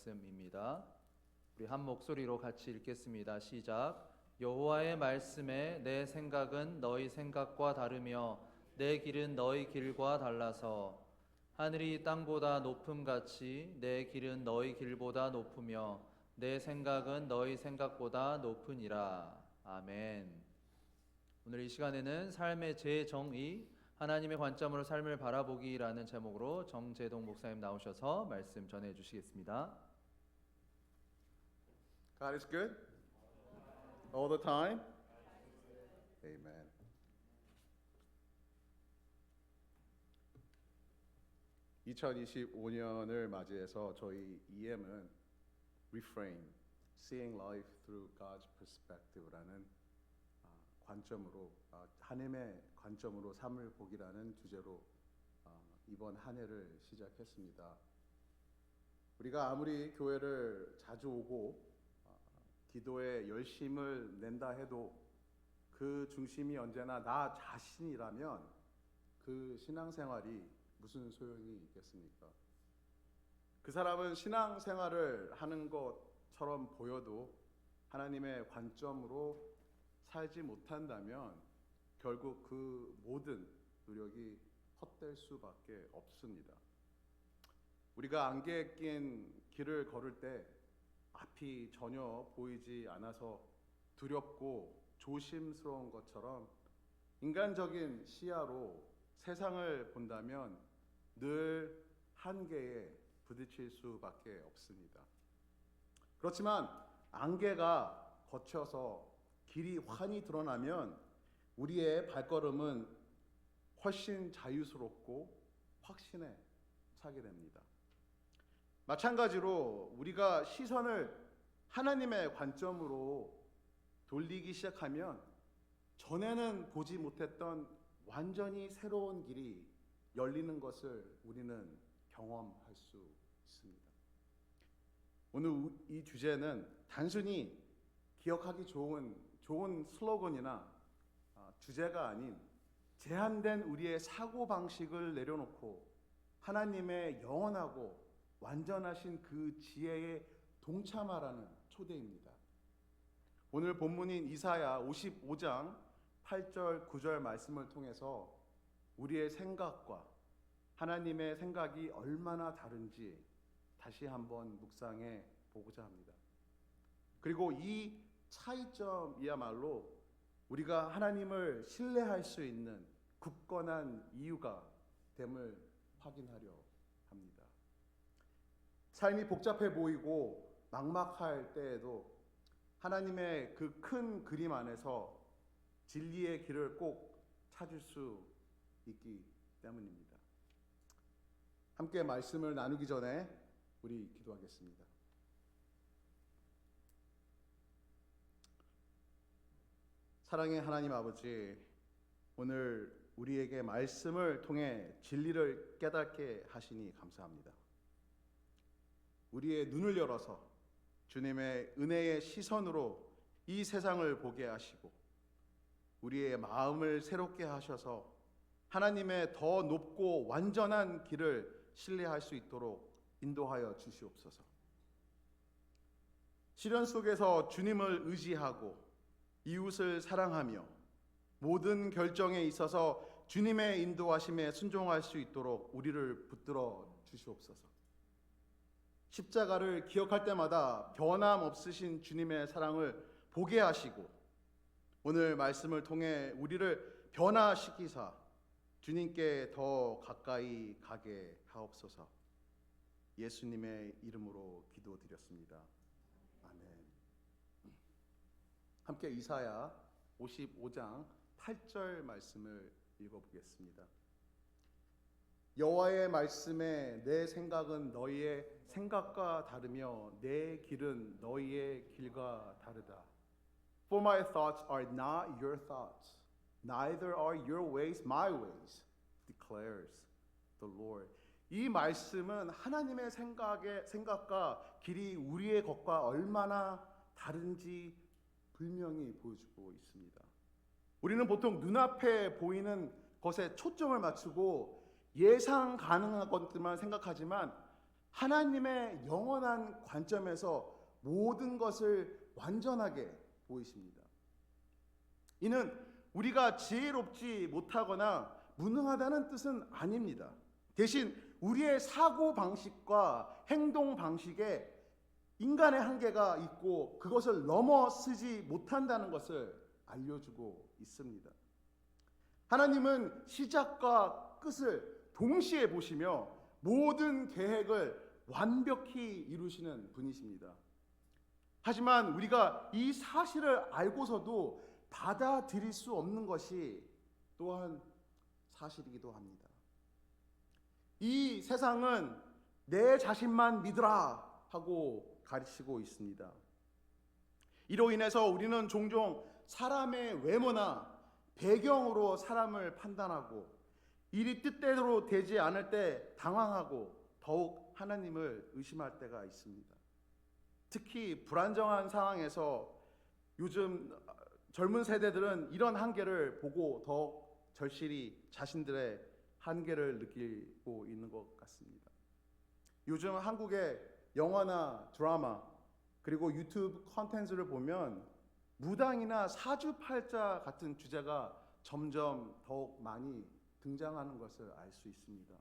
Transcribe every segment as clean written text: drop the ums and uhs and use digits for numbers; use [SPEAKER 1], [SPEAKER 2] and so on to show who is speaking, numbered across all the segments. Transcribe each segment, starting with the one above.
[SPEAKER 1] 말씀입니다. 우리 한 목소리로 같이 읽겠습니다. 시작. 여호와의 말씀에 내 생각은 너희 생각과 다르며 내 길은 너희 길과 달라서 하늘이 땅보다 높음같이 내 길은 너희 길보다 높으며 내 생각은 너희 생각보다 높으니라. 아멘. 오늘 이 시간에는 삶의 재정의, 하나님의 관점으로 삶을 바라보기라는 제목으로 정재동 목사님 나오셔서 말씀 전해 주시겠습니다.
[SPEAKER 2] God is good all the time. Amen. (2025년을) 맞이해서 저희 EM은 Reframe, Seeing Life Through God's Perspective라는 관점으로, 하나님의 관점으로 삶을 보기라는 주제로 이번 한 해를 시작했습니다. 우리가 아무리 교회를 자주 오고 기도에 열심을 낸다 해도 그 중심이 언제나 나 자신이라면 그 신앙생활이 무슨 소용이 있겠습니까? 그 사람은 신앙생활을 하는 것처럼 보여도 하나님의 관점으로 살지 못한다면 결국 그 모든 노력이 헛될 수밖에 없습니다. 우리가 안개에 낀 길을 걸을 때 앞이 전혀 보이지 않아서 두렵고 조심스러운 것처럼 인간적인 시야로 세상을 본다면 늘 한계에 부딪힐 수밖에 없습니다. 그렇지만 안개가 걷혀서 길이 환히 드러나면 우리의 발걸음은 훨씬 자유스럽고 확신에 차게 됩니다. 마찬가지로 우리가 시선을 하나님의 관점으로 돌리기 시작하면 전에는 보지 못했던 완전히 새로운 길이 열리는 것을 우리는 경험할 수 있습니다. 오늘 이 주제는 단순히 기억하기 좋은 슬로건이나 주제가 아닌 제한된 우리의 사고방식을 내려놓고 하나님의 영원하고 완전하신 그 지혜에 동참하라는 초대입니다. 오늘 본문인 이사야 55장 8절 9절 말씀을 통해서 우리의 생각과 하나님의 생각이 얼마나 다른지 다시 한번 묵상해 보고자 합니다. 그리고 이 차이점이야말로 우리가 하나님을 신뢰할 수 있는 굳건한 이유가 됨을 확인하려 합니다. 삶이 복잡해 보이고 막막할 때에도 하나님의 그 큰 그림 안에서 진리의 길을 꼭 찾을 수 있기 때문입니다. 함께 말씀을 나누기 전에 우리 기도하겠습니다. 사랑의 하나님 아버지, 오늘 우리에게 말씀을 통해 진리를 깨닫게 하시니 감사합니다. 우리의 눈을 열어서 주님의 은혜의 시선으로 이 세상을 보게 하시고 우리의 마음을 새롭게 하셔서 하나님의 더 높고 완전한 길을 신뢰할 수 있도록 인도하여 주시옵소서. 시련 속에서 주님을 의지하고 이웃을 사랑하며 모든 결정에 있어서 주님의 인도하심에 순종할 수 있도록 우리를 붙들어 주시옵소서. 십자가를 기억할 때마다 변함없으신 주님의 사랑을 보게 하시고 오늘 말씀을 통해 우리를 변화시키사 주님께 더 가까이 가게 하옵소서. 예수님의 이름으로 기도드렸습니다. 아멘. 함께 이사야 55장 8절 말씀을 읽어보겠습니다. 여호와의 말씀에 내 생각은 너희의 생각과 다르며 내 길은 너희의 길과 다르다. For my thoughts are not your thoughts, neither are your ways my ways, declares the Lord. 이 말씀은 하나님의 생각과 길이 우리의 것과 얼마나 다른지 분명히 보여주고 있습니다. 우리는 보통 눈앞에 보이는 것에 초점을 맞추고 예상 가능한 것들만 생각하지만 하나님의 영원한 관점에서 모든 것을 완전하게 보이십니다. 이는 우리가 지혜롭지 못하거나 무능하다는 뜻은 아닙니다. 대신 우리의 사고 방식과 행동 방식에 인간의 한계가 있고 그것을 넘어서지 못한다는 것을 알려주고 있습니다. 하나님은 시작과 끝을 동시에 보시며 모든 계획을 완벽히 이루시는 분이십니다. 하지만 우리가 이 사실을 알고서도 받아들일 수 없는 것이 또한 사실이기도 합니다. 이 세상은 내 자신만 믿으라 하고 가르치고 있습니다. 이로 인해서 우리는 종종 사람의 외모나 배경으로 사람을 판단하고 일이 뜻대로 되지 않을 때 당황하고 더욱 하나님을 의심할 때가 있습니다. 특히 불안정한 상황에서 요즘 젊은 세대들은 이런 한계를 보고 더 절실히 자신들의 한계를 느끼고 있는 것 같습니다. 요즘 한국의 영화나 드라마 그리고 유튜브 콘텐츠를 보면 무당이나 사주팔자 같은 주제가 점점 더욱 많이 등장하는 것을 알 수 있습니다.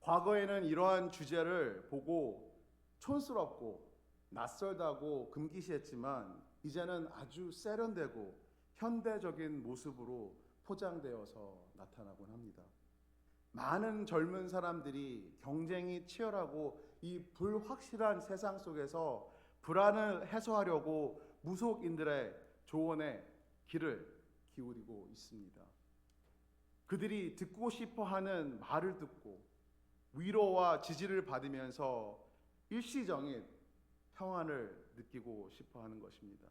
[SPEAKER 2] 과거에는 이러한 주제를 보고 촌스럽고 낯설다고 금기시했지만 이제는 아주 세련되고 현대적인 모습으로 포장되어서 나타나곤 합니다. 많은 젊은 사람들이 경쟁이 치열하고 이 불확실한 세상 속에서 불안을 해소하려고 무속인들의 조언에 귀를 기울이고 있습니다. 그들이 듣고 싶어 하는 말을 듣고 위로와 지지를 받으면서 일시적인 평안을 느끼고 싶어 하는 것입니다.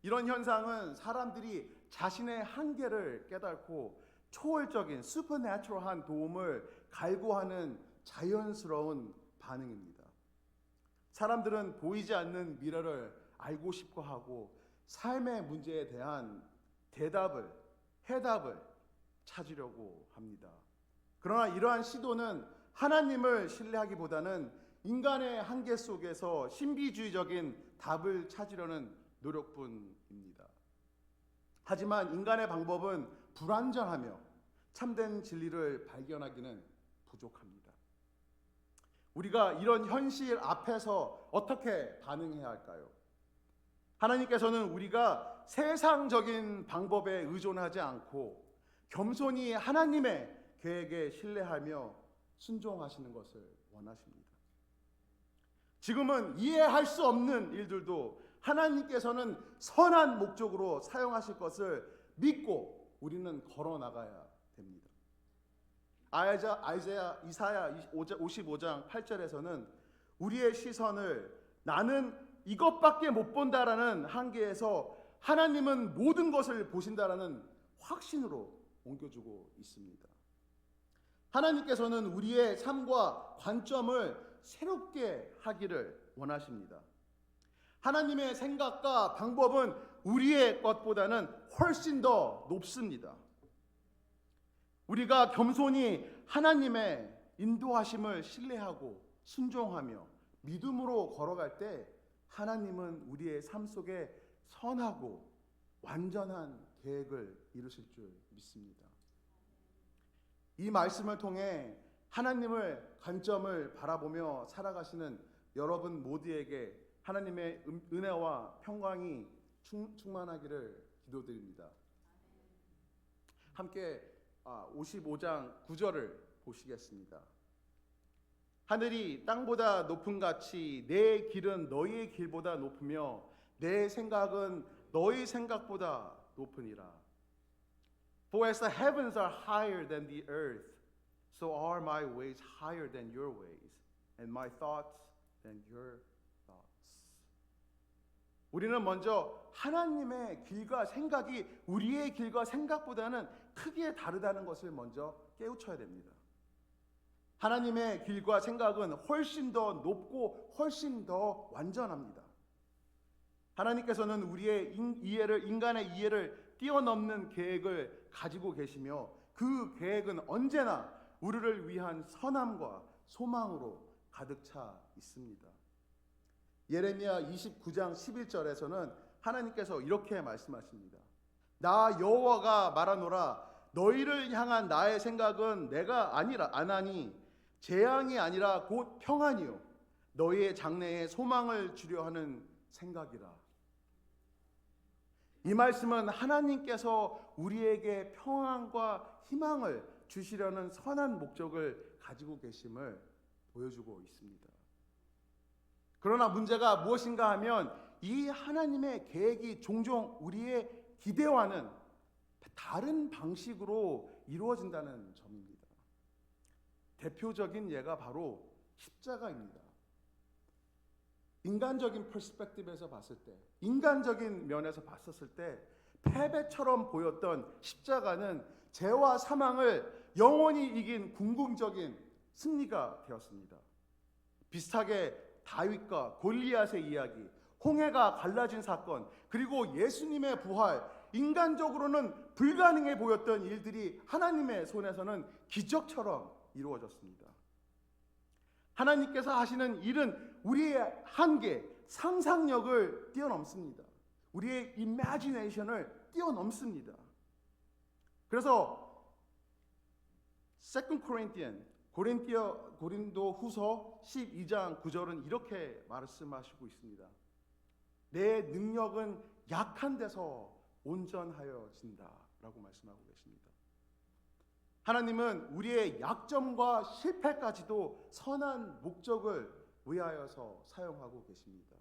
[SPEAKER 2] 이런 현상은 사람들이 자신의 한계를 깨닫고 초월적인 슈퍼내추럴한 도움을 갈구하는 자연스러운 반응입니다. 사람들은 보이지 않는 미래를 알고 싶어 하고 삶의 문제에 대한 해답을 찾으려고 합니다. 그러나 이러한 시도는 하나님을 신뢰하기보다는 인간의 한계 속에서 신비주의적인 답을 찾으려는 노력뿐입니다. 하지만 인간의 방법은 불완전하며 참된 진리를 발견하기는 부족합니다. 우리가 이런 현실 앞에서 어떻게 반응해야 할까요? 하나님께서는 우리가 세상적인 방법에 의존하지 않고 겸손히 하나님의 계획에 신뢰하며 순종하시는 것을 원하십니다. 지금은 이해할 수 없는 일들도 하나님께서는 선한 목적으로 사용하실 것을 믿고 우리는 걸어 나가야 됩니다. 이사야 55장 8절에서는 우리의 시선을 나는 이것밖에 못 본다라는 한계에서 하나님은 모든 것을 보신다라는 확신으로 옮겨주고 있습니다. 하나님께서는 우리의 삶과 관점을 새롭게 하기를 원하십니다. 하나님의 생각과 방법은 우리의 것보다는 훨씬 더 높습니다. 우리가 겸손히 하나님의 인도하심을 신뢰하고 순종하며 믿음으로 걸어갈 때 하나님은 우리의 삶 속에 선하고 완전한 계획을 이루실 줄 믿습니다. 이 말씀을 통해 하나님을 관점을 바라보며 살아가시는 여러분 모두에게 하나님의 은혜와 평강이 충만하기를 기도드립니다. 함께 55장 9절을 보시겠습니다. 하늘이 땅보다 높은 같이 내 길은 너희의 길보다 높으며 내 생각은 너희 생각보다 높으니라. For as the heavens are higher than the earth, so are my ways higher than your ways, and my thoughts than your thoughts. 우리는 먼저 하나님의 길과 생각이 우리의 길과 생각보다는 크게 다르다는 것을 먼저 깨우쳐야 됩니다. 하나님의 길과 생각은 훨씬 더 높고 훨씬 더 완전합니다. 하나님께서는 우리의 인간의 이해를 뛰어넘는 계획을 가지고 계시며 그 계획은 언제나 우리를 위한 선함과 소망으로 가득 차 있습니다. 예레미야 29장 11절에서는 하나님께서 이렇게 말씀하십니다. 나 여호와가 말하노라 너희를 향한 나의 생각은 내가 안 하니 재앙이 아니라 곧 평안이요 너희의 장래에 소망을 주려 하는 생각이라. 이 말씀은 하나님께서 우리에게 평안과 희망을 주시려는 선한 목적을 가지고 계심을 보여주고 있습니다. 그러나 문제가 무엇인가 하면 이 하나님의 계획이 종종 우리의 기대와는 다른 방식으로 이루어진다는 점입니다. 대표적인 예가 바로 십자가입니다. 인간적인 퍼스펙티브에서 봤을 때, 인간적인 면에서 봤었을 때 패배처럼 보였던 십자가는 죄와 사망을 영원히 이긴 궁극적인 승리가 되었습니다. 비슷하게 다윗과 골리앗의 이야기, 홍해가 갈라진 사건, 그리고 예수님의 부활, 인간적으로는 불가능해 보였던 일들이 하나님의 손에서는 기적처럼 이루어졌습니다. 하나님께서 하시는 일은 우리의 한계, 상상력을 뛰어넘습니다. 우리의 imagination을 뛰어넘습니다. 그래서 2 고린도 후서 12장 9절은 이렇게 말씀하시고 있습니다. 내 능력은 약한 데서 온전하여진다 라고 말씀하고 계십니다. 하나님은 우리의 약점과 실패까지도 선한 목적을 위하여서 사용하고 계십니다.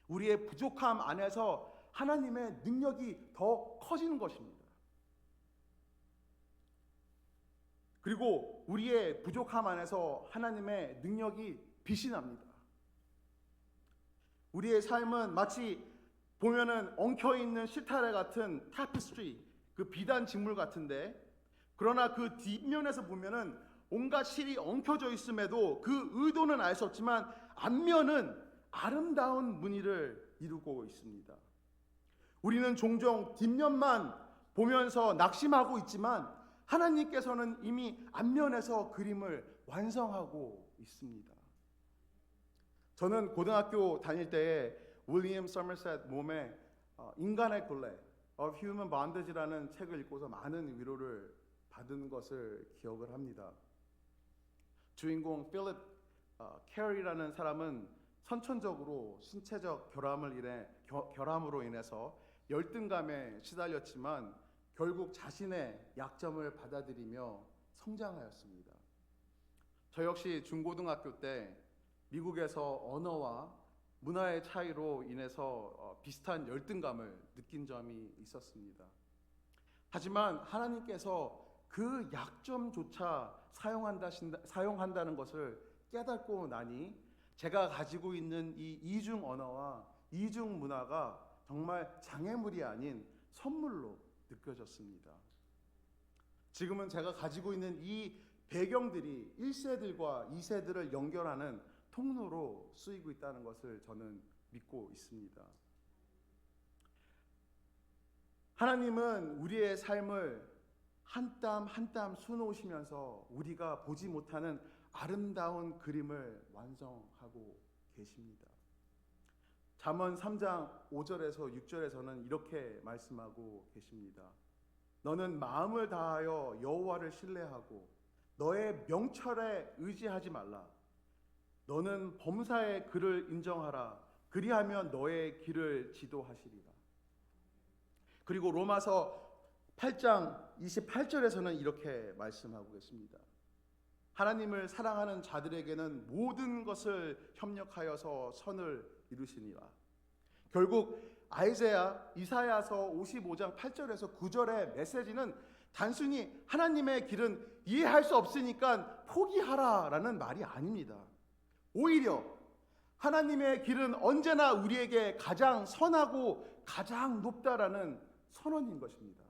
[SPEAKER 2] 우리의 부족함 안에서 하나님의 능력이 더 커지는 것입니다. 그리고 우리의 부족함 안에서 하나님의 능력이 빛이 납니다. 우리의 삶은 마치 보면은 엉켜있는 실타래 같은 타피스트리, 그 비단 직물 같은데, 그러나 그 뒷면에서 보면은 온갖 실이 엉켜져 있음에도 그 의도는 알 수 없지만 앞면은 아름다운 무늬를 이루고 있습니다. 우리는 종종 뒷면만 보면서 낙심하고 있지만 하나님께서는 이미 앞면에서 그림을 완성하고 있습니다. 저는 고등학교 다닐 때에 윌리엄 서머셋 몸의 인간의 굴레 of Human Bondage라는 책을 읽고서 많은 위로를 받은 것을 기억을 합니다. 주인공 필립 캐리라는 사람은 선천적으로 신체적 결함으로 인해서 열등감에 시달렸지만 결국 자신의 약점을 받아들이며 성장하였습니다. 저 역시 중고등학교 때 미국에서 언어와 문화의 차이로 인해서 비슷한 열등감을 느낀 점이 있었습니다. 하지만 하나님께서 그 약점조차 사용한다는 것을 깨닫고 나니 제가 가지고 있는 이 이중 언어와 이중 문화가 정말 장애물이 아닌 선물로 느껴졌습니다. 지금은 제가 가지고 있는 이 배경들이 1세들과 2세들을 연결하는 통로로 쓰이고 있다는 것을 저는 믿고 있습니다. 하나님은 우리의 삶을 한 땀 한 땀 수놓으시면서 우리가 보지 못하는 아름다운 그림을 완성하고 계십니다. 잠언 3장 5절에서 6절에서는 이렇게 말씀하고 계십니다. 너는 마음을 다하여 여호와를 신뢰하고 너의 명철에 의지하지 말라. 너는 범사의 그를 인정하라. 그리하면 너의 길을 지도하시리라. 그리고 로마서 8장 28절에서는 이렇게 말씀하고 계십니다. 하나님을 사랑하는 자들에게는 모든 것을 협력하여서 선을 이루시니라. 결국 이사야서 55장 8절에서 9절의 메시지는 단순히 하나님의 길은 이해할 수 없으니까 포기하라라는 말이 아닙니다. 오히려 하나님의 길은 언제나 우리에게 가장 선하고 가장 높다라는 선언인 것입니다.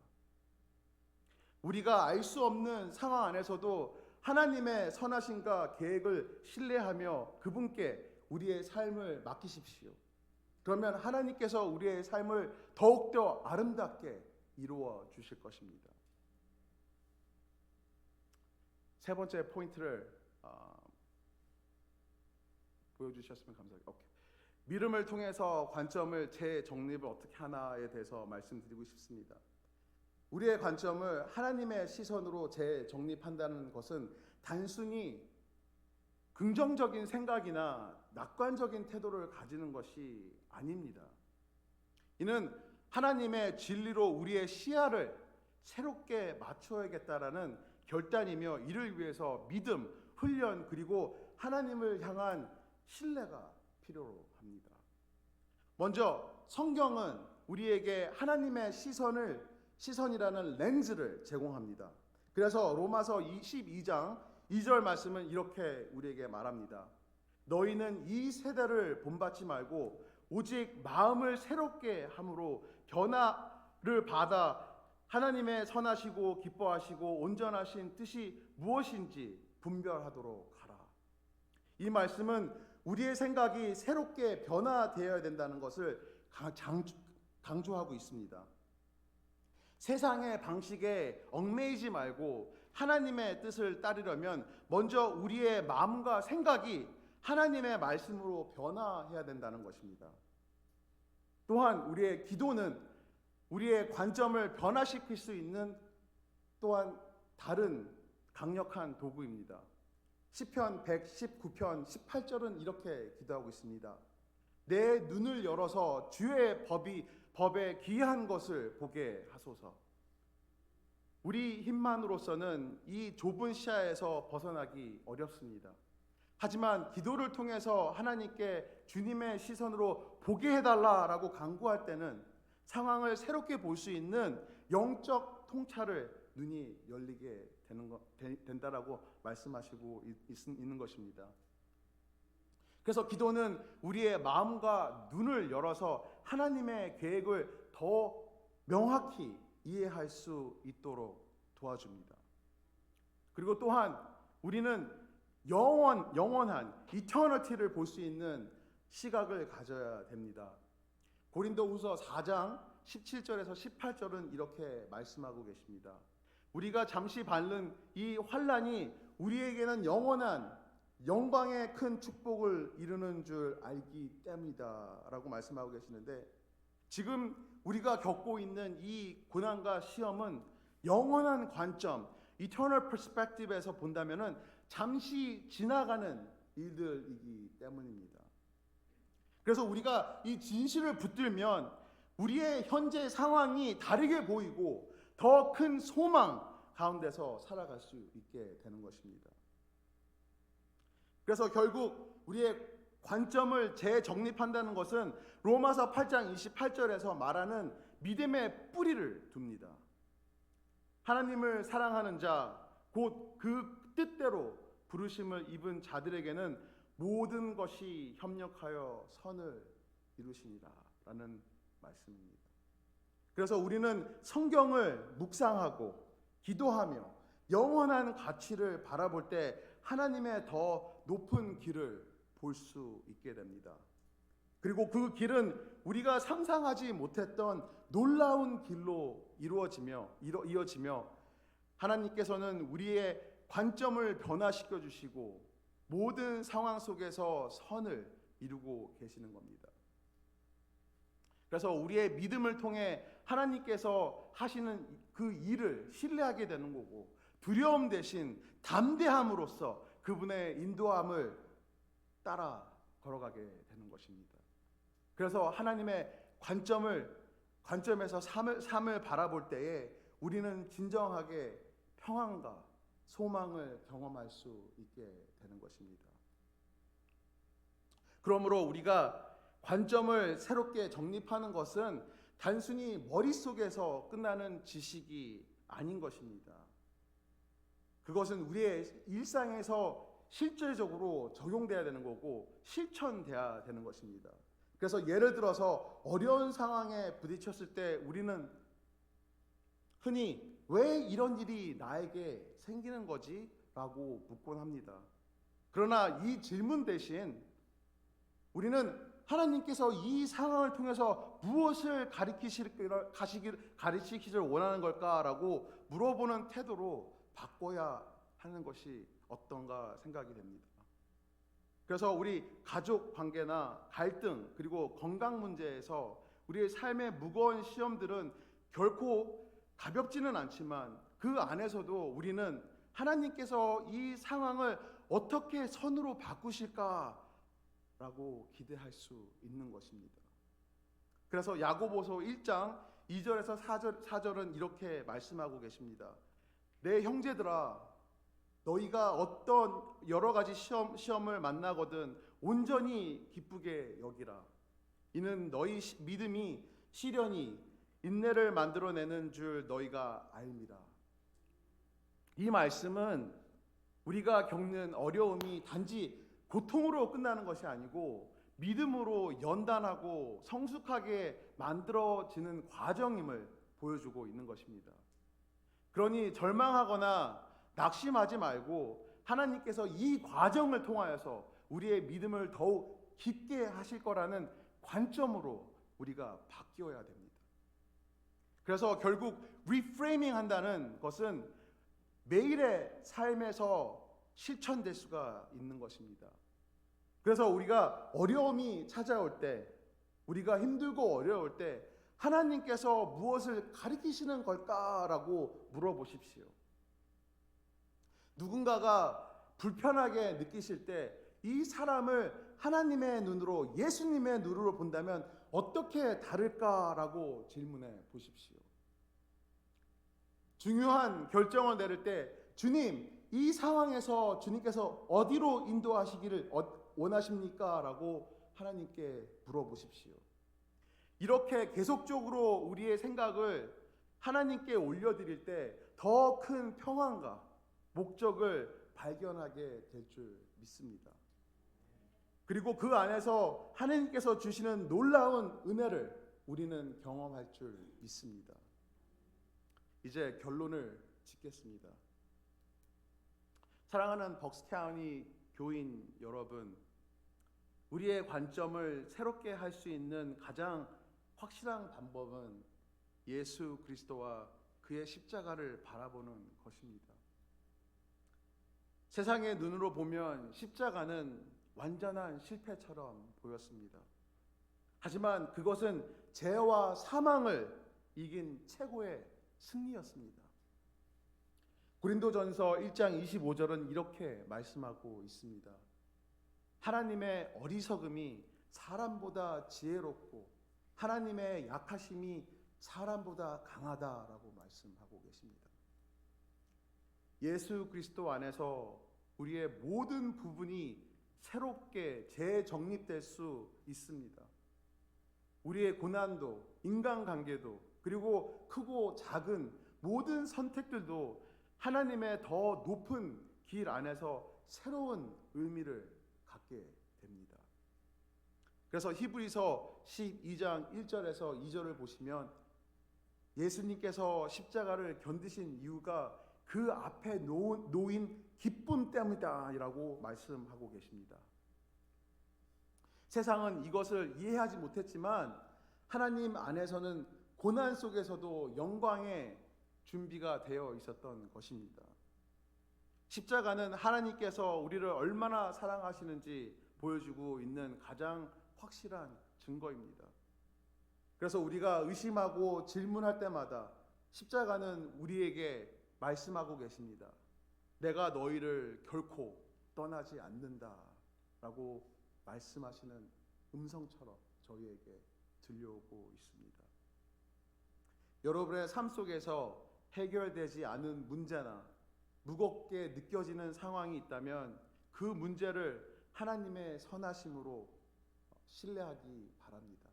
[SPEAKER 2] 우리가 알 수 없는 상황 안에서도 하나님의 선하심과 계획을 신뢰하며 그분께 우리의 삶을 맡기십시오. 그러면 하나님께서 우리의 삶을 더욱더 아름답게 이루어 주실 것입니다. 세 번째 포인트를 보여주셨으면 감사하겠습니다. 오케이. 믿음을 통해서 관점을 재정립을 어떻게 하나에 대해서 말씀드리고 싶습니다. 우리의 관점을 하나님의 시선으로 재정립한다는 것은 단순히 긍정적인 생각이나 낙관적인 태도를 가지는 것이 아닙니다. 이는 하나님의 진리로 우리의 시야를 새롭게 맞춰야겠다라는 결단이며 이를 위해서 믿음, 훈련 그리고 하나님을 향한 신뢰가 필요로 합니다. 먼저 성경은 우리에게 하나님의 시선이라는 렌즈를 제공합니다. 그래서 로마서 22장 2절 말씀은 이렇게 우리에게 말합니다. 너희는 이 세대를 본받지 말고 오직 마음을 새롭게 함으로 변화를 받아 하나님의 선하시고 기뻐하시고 온전하신 뜻이 무엇인지 분별하도록 하라. 이 말씀은 우리의 생각이 새롭게 변화되어야 된다는 것을 강조하고 있습니다. 세상의 방식에 얽매이지 말고 하나님의 뜻을 따르려면 먼저 우리의 마음과 생각이 하나님의 말씀으로 변화해야 된다는 것입니다. 또한 우리의 기도는 우리의 관점을 변화시킬 수 있는 또한 다른 강력한 도구입니다. 시편 119편 18절은 이렇게 기도하고 있습니다. 내 눈을 열어서 주의 법에 귀한 것을 보게 하소서. 우리 힘만으로서는 이 좁은 시야에서 벗어나기 어렵습니다. 하지만 기도를 통해서 하나님께 주님의 시선으로 보게 해달라라고 간구할 때는 상황을 새롭게 볼 수 있는 영적 통찰을 눈이 열리게 된다라고 말씀하시고 있는 것입니다. 그래서 기도는 우리의 마음과 눈을 열어서 하나님의 계획을 더 명확히 이해할 수 있도록 도와줍니다. 그리고 또한 우리는 영원한 이터니티를 볼 수 있는 시각을 가져야 됩니다. 고린도후서 4장 17절에서 18절은 이렇게 말씀하고 계십니다. 우리가 잠시 받는 이 환난이 우리에게는 영원한 영광의 큰 축복을 이루는 줄 알기 때문이다 라고 말씀하고 계시는데, 지금 우리가 겪고 있는 이 고난과 시험은 영원한 관점, eternal perspective에서 본다면은 잠시 지나가는 일들이기 때문입니다. 그래서 우리가 이 진실을 붙들면 우리의 현재 상황이 다르게 보이고 더 큰 소망 가운데서 살아갈 수 있게 되는 것입니다. 그래서 결국 우리의 관점을 재정립한다는 것은 로마서 8장 28절에서 말하는 믿음의 뿌리를 둡니다. 하나님을 사랑하는 자, 곧 그 뜻대로 부르심을 입은 자들에게는 모든 것이 협력하여 선을 이루시니라 라는 말씀입니다. 그래서 우리는 성경을 묵상하고 기도하며 영원한 가치를 바라볼 때 하나님의 더 높은 길을 볼 수 있게 됩니다. 그리고 그 길은 우리가 상상하지 못했던 놀라운 길로 이어지며 하나님께서는 우리의 관점을 변화시켜 주시고 모든 상황 속에서 선을 이루고 계시는 겁니다. 그래서 우리의 믿음을 통해 하나님께서 하시는 그 일을 신뢰하게 되는 거고, 두려움 대신 담대함으로써 그분의 인도함을 따라 걸어가게 되는 것입니다. 그래서 하나님의 관점에서 삶을 바라볼 때에 우리는 진정하게 평안과 소망을 경험할 수 있게 되는 것입니다. 그러므로 우리가 관점을 새롭게 정립하는 것은 단순히 머릿속에서 끝나는 지식이 아닌 것입니다. 그것은 우리의 일상에서 실질적으로 적용돼야 되는 거고 실천돼야 되는 것입니다. 그래서 예를 들어서 어려운 상황에 부딪혔을 때 우리는 흔히 왜 이런 일이 나에게 생기는 거지? 라고 묻곤 합니다. 그러나 이 질문 대신 우리는 하나님께서 이 상황을 통해서 무엇을 가르치기를 원하는 걸까라고 물어보는 태도로 바꿔야 하는 것이 어떤가 생각이 됩니다. 그래서 우리 가족 관계나 갈등 그리고 건강 문제에서 우리의 삶의 무거운 시험들은 결코 가볍지는 않지만 그 안에서도 우리는 하나님께서 이 상황을 어떻게 선으로 바꾸실까라고 기대할 수 있는 것입니다. 그래서 야고보서 1장 2절에서 4절은 이렇게 말씀하고 계십니다. 내 형제들아, 너희가 어떤 여러 가지 시험을 만나거든 온전히 기쁘게 여기라. 이는 너희 믿음이 시련이 인내를 만들어내는 줄 너희가 알미라. 이 말씀은 우리가 겪는 어려움이 단지 고통으로 끝나는 것이 아니고 믿음으로 연단하고 성숙하게 만들어지는 과정임을 보여주고 있는 것입니다. 그러니 절망하거나 낙심하지 말고 하나님께서 이 과정을 통하여서 우리의 믿음을 더욱 깊게 하실 거라는 관점으로 우리가 바뀌어야 됩니다. 그래서 결국 리프레이밍 한다는 것은 매일의 삶에서 실천될 수가 있는 것입니다. 그래서 우리가 어려움이 찾아올 때, 우리가 힘들고 어려울 때 하나님께서 무엇을 가르치시는 걸까라고 물어보십시오. 누군가가 불편하게 느끼실 때 이 사람을 하나님의 눈으로, 예수님의 눈으로 본다면 어떻게 다를까라고 질문해 보십시오. 중요한 결정을 내릴 때 주님, 이 상황에서 주님께서 어디로 인도하시기를 원하십니까? 라고 하나님께 물어보십시오. 이렇게 계속적으로 우리의 생각을 하나님께 올려드릴 때 더 큰 평안과 목적을 발견하게 될 줄 믿습니다. 그리고 그 안에서 하나님께서 주시는 놀라운 은혜를 우리는 경험할 줄 믿습니다. 이제 결론을 짓겠습니다. 사랑하는 벅스타운이 교인 여러분, 우리의 관점을 새롭게 할 수 있는 가장 확실한 방법은 예수 그리스도와 그의 십자가를 바라보는 것입니다. 세상의 눈으로 보면 십자가는 완전한 실패처럼 보였습니다. 하지만 그것은 죄와 사망을 이긴 최고의 승리였습니다. 고린도전서 1장 25절은 이렇게 말씀하고 있습니다. 하나님의 어리석음이 사람보다 지혜롭고 하나님의 약하심이 사람보다 강하다라고 말씀하고 계십니다. 예수 그리스도 안에서 우리의 모든 부분이 새롭게 재정립될 수 있습니다. 우리의 고난도, 인간관계도, 그리고 크고 작은 모든 선택들도 하나님의 더 높은 길 안에서 새로운 의미를 갖게 됩니다. 그래서 히브리서 12장 1절에서 2절을 보시면 예수님께서 십자가를 견디신 이유가 그 앞에 놓인 기쁨 때문이다라고 말씀하고 계십니다. 세상은 이것을 이해하지 못했지만 하나님 안에서는 고난 속에서도 영광의 준비가 되어 있었던 것입니다. 십자가는 하나님께서 우리를 얼마나 사랑하시는지 보여주고 있는 가장 확실한 증거입니다. 그래서 우리가 의심하고 질문할 때마다 십자가는 우리에게 말씀하고 계십니다. 내가 너희를 결코 떠나지 않는다 라고 말씀하시는 음성처럼 저희에게 들려오고 있습니다. 여러분의 삶 속에서 해결되지 않은 문제나 무겁게 느껴지는 상황이 있다면 그 문제를 하나님의 선하심으로 신뢰하기 바랍니다.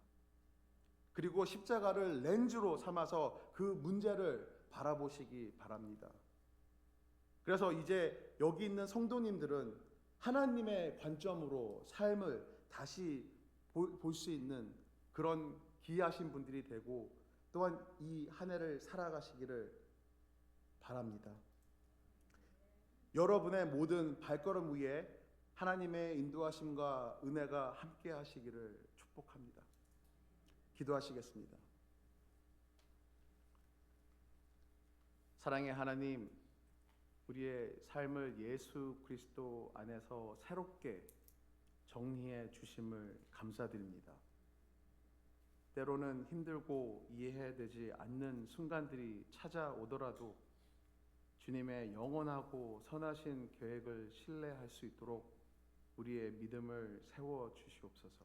[SPEAKER 2] 그리고 십자가를 렌즈로 삼아서 그 문제를 바라보시기 바랍니다. 그래서 이제 여기 있는 성도님들은 하나님의 관점으로 삶을 다시 볼 수 있는 그런 귀하신 분들이 되고 또한 이 한 해를 살아가시기를 바랍니다. 여러분의 모든 발걸음 위에 하나님의 인도하심과 은혜가 함께 하시기를 축복합니다. 기도하시겠습니다. 사랑의 하나님, 우리의 삶을 예수 그리스도 안에서 새롭게 정리해 주심을 감사드립니다. 때로는 힘들고 이해되지 않는 순간들이 찾아오더라도 주님의 영원하고 선하신 계획을 신뢰할 수 있도록 우리의 믿음을 세워 주시옵소서.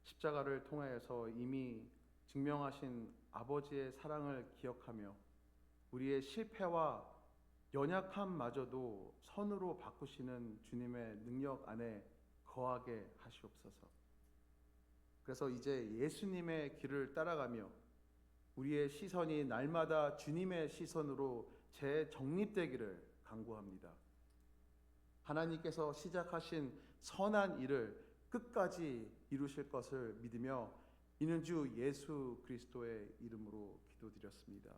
[SPEAKER 2] 십자가를 통하여서 이미 증명하신 아버지의 사랑을 기억하며 우리의 실패와 연약함마저도 선으로 바꾸시는 주님의 능력 안에 거하게 하시옵소서. 그래서 이제 예수님의 길을 따라가며 우리의 시선이 날마다 주님의 시선으로 재정립되기를 간구합니다. 하나님께서 시작하신 선한 일을 끝까지 이루실 것을 믿으며 이는 주 예수 그리스도의 이름으로 기도드렸습니다.